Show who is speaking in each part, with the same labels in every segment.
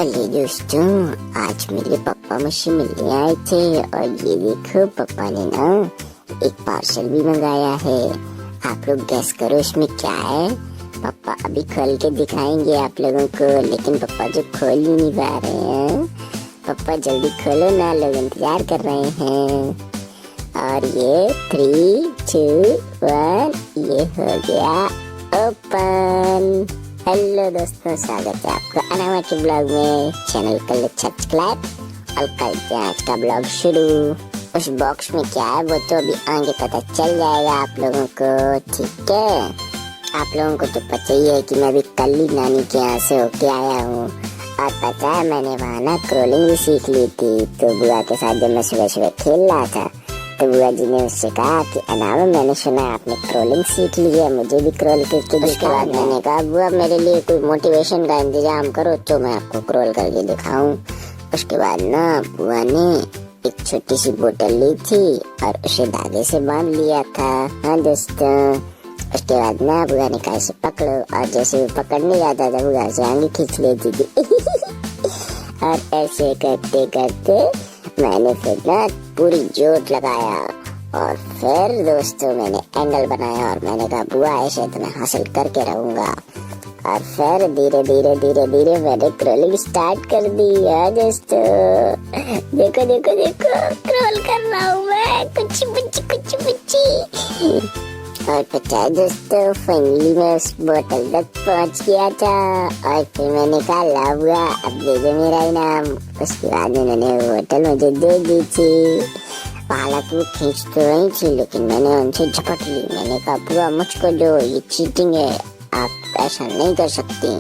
Speaker 1: अरे दोस्तों, आज मेरे पापा मुझसे मिलने आए थे और ये देखो पापा ने ना एक पार्सल भी मंगाया है। आप लोग गेस करो इसमें क्या है। पापा अभी खोल के दिखाएंगे आप लोगों को, लेकिन पापा जो खोल ही नहीं पा रहे हैं। पापा जल्दी खोलो ना, लोग इंतजार कर रहे हैं। और ये 3, 2, 1 ये हो गया ओपन। हेलो दोस्तों, स्वागत है आपका अनामा के ब्लॉग में। चैनल कर लो सब्सक्राइब और करते हैं आज का ब्लॉग शुरू। उस बॉक्स में क्या है वो तो अभी आगे पता चल जाएगा आप लोगों को, ठीक है। आप लोगों को तो पता ही है कि मैं भी कल ही नानी के यहाँ से होके आया हूँ और पता है मैंने वहाँ ना क्रोलिंग भी सीख ली थी। तो बुआ के साथ जब मैं सुबह सुबह खेल रहा था तो बुआ जी ने उससे कहा कि अनामा मैंने सुना आपने क्रोलिंग सीख ली है, मुझे भी क्रोल करके दिखाओ। उसके बाद मैंने कहा बुआ मेरे लिए कोई मोटिवेशन का इंतजाम करो तो मैं आपको क्रोल करके दिखाऊं। उसके बाद ना बुआ ने एक छोटी सी बोतल ली थी और उसे धागे से बांध लिया था। हाँ दोस्तों, उसके बाद ना बुआ ने कहा इसे पकड़ो और जैसे वो पकड़ने जाता था बुआ से आगे खींच लेती थी और ऐसे करते करते मैंने फिर ना पूरी जोत लगाया और फिर दोस्तों मैंने एंगल बनाया और मैंने कहा बुआ ऐसे तो मैं हासिल करके रहूंगा। और फिर धीरे धीरे धीरे धीरे मैंने क्रोलिंग स्टार्ट कर दी है दोस्तों। देखो देखो देखो क्रोल कर रहा हूँ मैं, कुछ और पता है दोस्तों फाइनली मैं उस बोतल तक पहुंच गया था और फिर मैंने कहा ला बुआ अब दे दो मेरा इनाम। उसके बाद उन्होंने बोतल मुझे दे दी थी। हालांकि वो खींच तो रही थी लेकिन मैंने उनसे झपट ली। मैंने कहा बुआ मुझको दो, ये चीटिंग है, आप ऐसा नहीं कर सकती।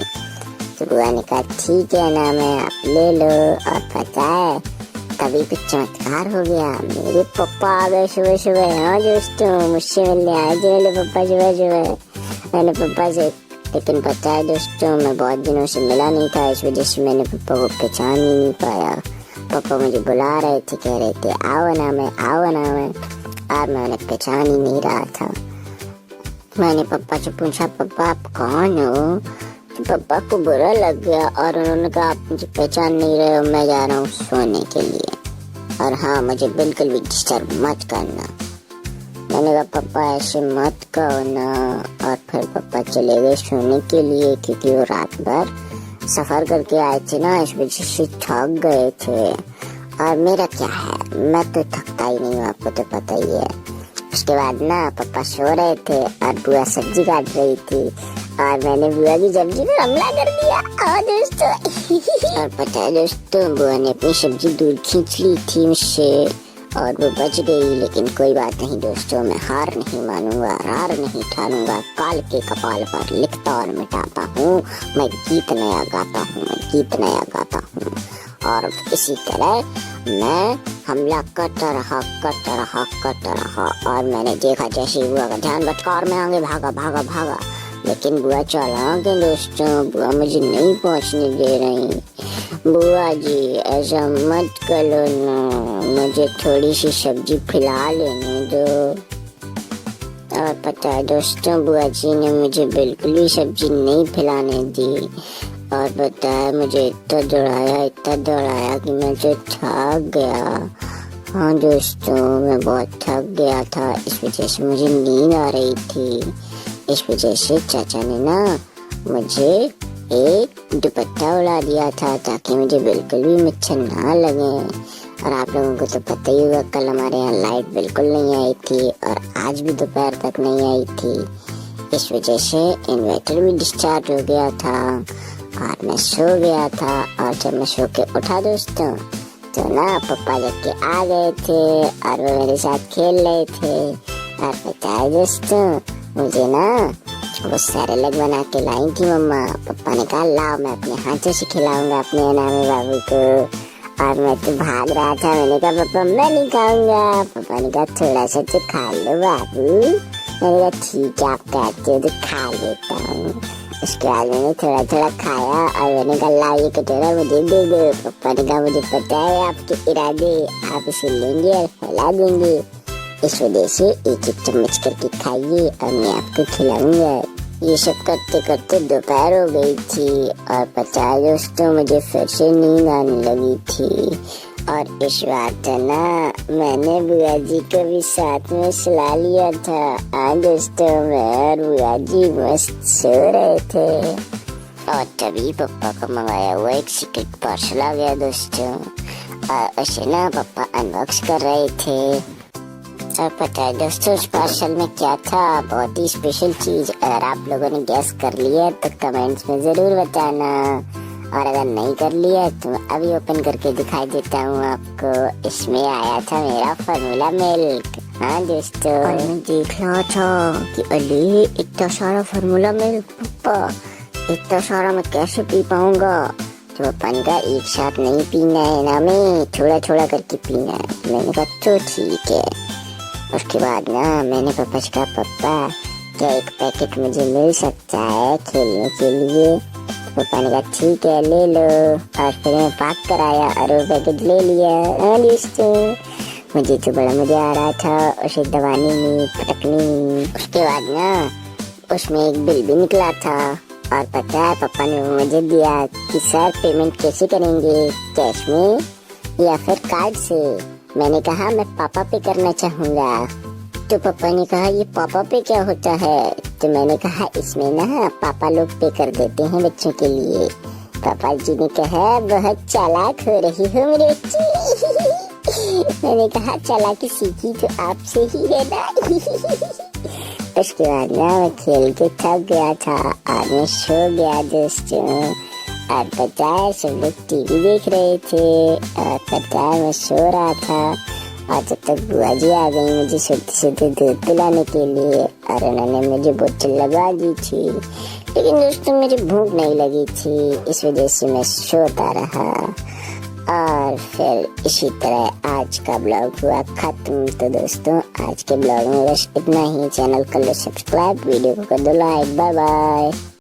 Speaker 1: तो बुआ ने कहा ठीक है ना मैं आप ले लो। और पता है तभी कुछ चमत्कार हो गया, मेरे पापा आ गए सुबह सुबह। हाँ दोस्तों, मुझसे मिलने आए थे मेरे पापा सुबह सुबह। मैंने पापा से, लेकिन पता है दोस्तों मैं बहुत दिनों से मिला नहीं था, इस वजह से मैंने पापा को पहचान ही नहीं पाया। पापा मुझे बुला रहे थे, कह रहे थे आओ ना मैं, आओ ना मैं, और मैं उन्हें पहचान ही नहीं रहा था। मैंने पापा से पूछा पापा आप कौन हो। तो पापा को बुरा लग गया और उन्होंने कहा आप मुझे पहचान नहीं रहे हो, मैं जा रहा हूँ सोने के लिए, और हाँ मुझे बिल्कुल भी डिस्टर्ब मत करना। मैंने कहा पापा ऐसे मत कहो ना। और फिर पापा चले गए सोने के लिए क्योंकि वो रात भर सफर करके आए थे ना, इस वजह से थक गए थे। और मेरा क्या है, मैं तो थकता ही नहीं हूँ, आपको तो पता ही है। उसके बाद ना पापा सो रहे थे और बुआ सब्जी काट रही थी और मैंने बुआ की सब्जी पर हमला कर दिया। हाँ दोस्तों और पता है दोस्तों बुआ ने अपनी सब्जी दूर खींच ली थी मुझसे और वो बच गई। लेकिन कोई बात नहीं दोस्तों, मैं हार नहीं मानूंगा, हार नहीं ठानूंगा। काल के कपाल पर लिखता और मिटाता हूँ, मैं गीत नया गाता हूँ, मैं गीत नया गाता हूँ। और इसी तरह मैं हमला करता रहा और मैंने देखा जैसे बुआ का ध्यान भटका और मैं आगे भागा। लेकिन बुआ चालाक है दोस्तों, बुआ मुझे नहीं पहुंचने दे रही। बुआ जी ऐसा मत करो ना, मुझे थोड़ी सी सब्जी खिला लेने दो। और पता है दोस्तों बुआ जी ने मुझे बिल्कुल भी सब्जी नहीं खिलाने दी और पता है मुझे इतना दौड़ाया कि मैं तो थक गया। हाँ दोस्तों मैं बहुत थक गया था, इस वजह से मुझे नींद आ रही थी। इस वजह से चाचा ने ना मुझे एक दुपट्टा उड़ा दिया था ताकि मुझे बिल्कुल भी मच्छर ना लगे। और आप लोगों को तो पता ही होगा कल हमारे यहाँ लाइट बिल्कुल नहीं आई थी और आज भी दोपहर तक नहीं आई थी। इस वजह से इन्वर्टर भी डिस्चार्ज हो गया था और मैं सो गया था। और जब मैं सो के उठा दोस्तों तो ना पापा जब के आ गए थे और वो मेरे साथ खेल रहे थे। और पता है दोस्तों मुझे ना वो सेरेलैक बना के लाई थी मम्मा। पापा ने कहा लाओ मैं अपने हाथों से खिलाऊंगा अपने अनामे बाबू को। और मैं तो भाग रहा था, मैंने कहा पापा मैं नहीं खाऊंगा। पापा ने कहा थोड़ा सा तो खा लो बाबू। मैंने कहा ठीक है आप कहते हो तो खा लेता हूँ। उसके बाद मैंने थोड़ा थोड़ा खाया और मैंने कहा ला ये कटोरा मुझे दे दो। पापा ने कहा मुझे पता है आपके इरादे, आप इसे लेंगे और फैला देंगे, इस वजह से एक एक चम्मच करके खाइए और मैं आपको खिलाऊंगा। ये सब करते करते दोपहर हो गई थी और पता है दोस्तों मुझे फिर से नींद आने लगी थी। और इस बार ना मैंने बुआ जी को भी साथ में सुला लिया था। हाँ दोस्तों, मैं और बुआ जी मस्त सो रहे थे और तभी पापा का मंगाया हुआ एक सीक्रेट पार्सल आ गया दोस्तों। उसे ना पापा अनबॉक्स कर रहे थे। और पता है दोस्तों उस पार्सल में क्या था, बहुत ही स्पेशल चीज। अगर आप लोगों ने गैस कर लिया तो कमेंट्स में जरूर बताना, और अगर नहीं कर लिया तो मैं अभी ओपन करके दिखाई देता हूँ आपको। इसमें आया था मेरा फार्मूला मिल्क। हाँ दोस्तों, और मैं देख रहा था कि अरे इतना सारा फार्मूला मिल्क पापा, इतना सारा मैं कैसे पी पाऊंगा। तो पापा ने कहा एक साथ नहीं पीना है ना, मैं थोड़ा थोड़ा करके पीना है। मैंने कहा तो ठीक है। उसके बाद ना मैंने पापा से कहा पापा क्या एक पैकेट मुझे मिल सकता है खेलने के लिए। पापा ने कहा ठीक है ले लो। और फिर मैं भाग कर आया और वो पैकेट ले लिया। दोस्तों मुझे तो बड़ा मजा आ रहा था उसे दबाने में, पटकने में। उसके बाद ना उसमें एक बिल भी निकला था और पता है पापा ने वो मुझे दिया कि सर पेमेंट कैसे करेंगे, कैश में या फिर कार्ड से। मैंने कहा मैं पापा पे करना चाहूँगा। तो पापा ने कहा ये पापा पे क्या होता है। तो मैंने कहा इसमें ना पापा लोग पे कर देते हैं बच्चों के लिए। पापा जी ने कहा बहुत चालाक हो रही हो मेरे बच्ची। मैंने कहा चालाकी सीखी तो आपसे ही है ना। उसके बाद ना मैं खेल के थक गया था और मैं सो गया दोस्तों। और पता है सब लोग टीवी देख रहे थे और पता है मैं सो रहा था। और जब तक बुआ जी आ गई मुझे सोते सोते दूध पिलाने के लिए, और उन्होंने मुझे बोतल लगा दी थी। लेकिन दोस्तों मेरी भूख नहीं लगी थी, इस वजह से मैं सोता रहा। और फिर इसी तरह आज का ब्लॉग हुआ खत्म। तो दोस्तों आज के ब्लॉग में बस इतना ही। चैनल कर लो सब्सक्राइब, वीडियो को कर दो लाइक। Bye bye.